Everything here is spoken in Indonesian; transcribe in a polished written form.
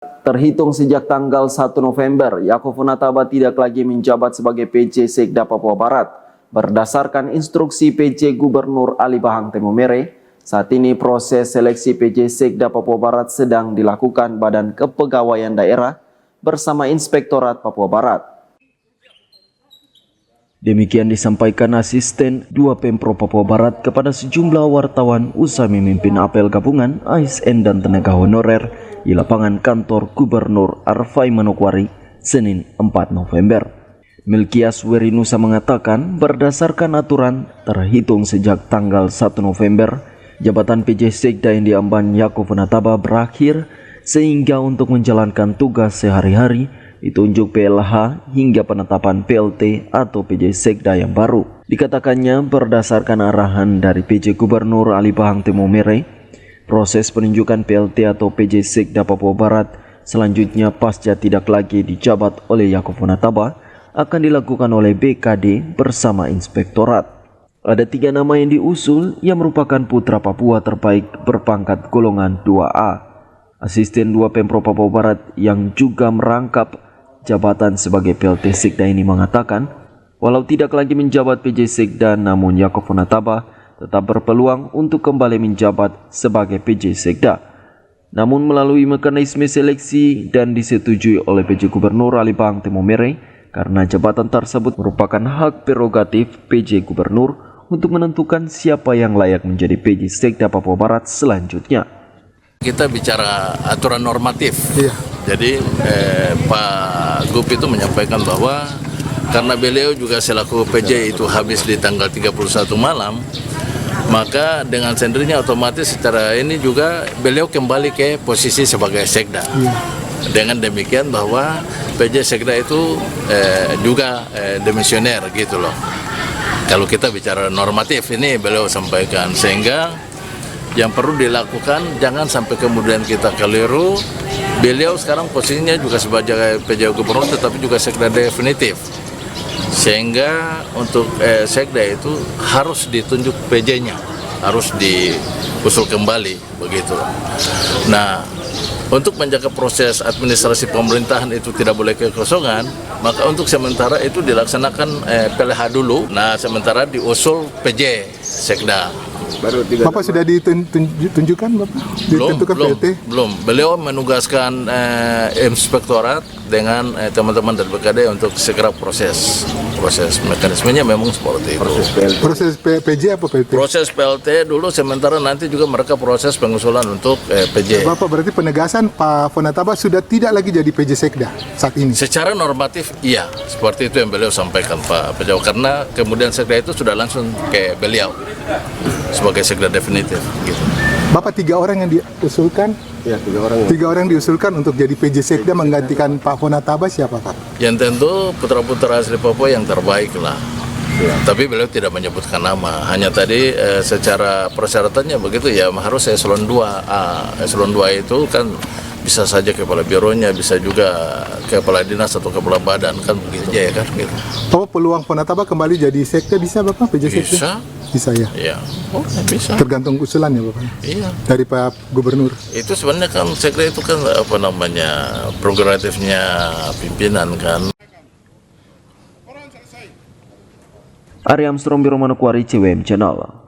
Terhitung sejak tanggal 1 November, Yaakob Unataba tidak lagi menjabat sebagai PJ Sekda Papua Barat. Berdasarkan instruksi PJ Gubernur Ali Bahang Temomere, saat ini proses seleksi PJ Sekda Papua Barat sedang dilakukan Badan Kepegawaian Daerah bersama Inspektorat Papua Barat. Demikian disampaikan asisten 2 Pemprov Papua Barat kepada sejumlah wartawan usai memimpin apel gabungan ASN dan tenaga honorer di lapangan kantor Gubernur Arfai Manokwari, Senin 4 November. Milkias Werinusa mengatakan berdasarkan aturan terhitung sejak tanggal 1 November, jabatan PJ Sekda yang diemban Yaakob Unataba berakhir sehingga untuk menjalankan tugas sehari-hari ditunjuk PLH hingga penetapan PLT atau PJ Sekda yang baru. Dikatakannya berdasarkan arahan dari PJ Gubernur Ali Bahang Temomere, proses penunjukan PLT atau PJ Sekda Papua Barat selanjutnya pasca tidak lagi dijabat oleh Yaakob Unataba akan dilakukan oleh BKD bersama Inspektorat. Ada 3 nama yang diusul yang merupakan putra Papua terbaik berpangkat golongan 2A. Asisten 2 Pemprov Papua Barat yang juga merangkap jabatan sebagai PLT Sekda ini mengatakan, walau tidak lagi menjabat PJ Sekda, namun Yaakob Unataba tetap berpeluang untuk kembali menjabat sebagai PJ Sekda. Namun melalui mekanisme seleksi dan disetujui oleh PJ Gubernur Ali Bahang Temomere, karena jabatan tersebut merupakan hak prerogatif PJ Gubernur untuk menentukan siapa yang layak menjadi PJ Sekda Papua Barat selanjutnya. Kita bicara aturan normatif. Jadi Pak Gup itu menyampaikan bahwa karena beliau juga selaku PJ itu habis di tanggal 31 malam, maka dengan sendirinya otomatis secara ini juga beliau kembali ke posisi sebagai Sekda. Dengan demikian bahwa PJ Sekda itu juga demisioner gitu loh. Kalau kita bicara normatif ini beliau sampaikan, sehingga yang perlu dilakukan jangan sampai kemudian kita keliru. Beliau sekarang posisinya juga sebagai PJ Gubernur tetapi juga Sekda definitif, sehingga untuk Sekda itu harus ditunjuk PJ-nya, harus diusul kembali begitu. Nah, untuk menjaga proses administrasi pemerintahan itu tidak boleh kekosongan, maka untuk sementara itu dilaksanakan PLH dulu. Nah, sementara diusul PJ Sekda. Bapak sudah ditunjukkan, Bapak? Ditentukan PLT? Belum. Beliau menugaskan Inspektorat dengan teman-teman dari BKD untuk segera proses mekanismenya memang seperti itu. Proses PJ apa PLT? Proses PLT dulu, sementara nanti juga mereka proses pengusulan untuk PJ. Bapak berarti penegasan Pak Unataba sudah tidak lagi jadi PJ Sekda saat ini? Secara normatif iya, seperti itu yang beliau sampaikan Pak Pejabat, karena kemudian Sekda itu sudah langsung ke beliau sebagai Sekda definitif gitu. Bapak 3 orang yang diusulkan? Ya, 3 orang. 3 orang diusulkan untuk jadi PJ Sekda menggantikan Pak Unataba, siapa Pak? Yang tentu putra-putra asli Papua yang terbaik lah. Ya. Tapi beliau tidak menyebutkan nama, hanya tadi secara persyaratannya begitu ya, harus eselon 2A. Eselon 2 itu kan bisa saja kepala bironya, bisa juga kepala dinas atau kepala badan, kan begitu ya kan gitu. Bapak peluang Unataba kembali jadi Sekda bisa Bapak PJ Sekda? Bisa. Bisa ya? Iya. Oh, bisa. Tergantung usulan ya Bapak? Iya. Dari Pak Gubernur? Itu sebenarnya kan Sekda itu kan apa namanya, prerogatifnya pimpinan kan. Ari Armstrong, Biro Manokwari, CWM Channel.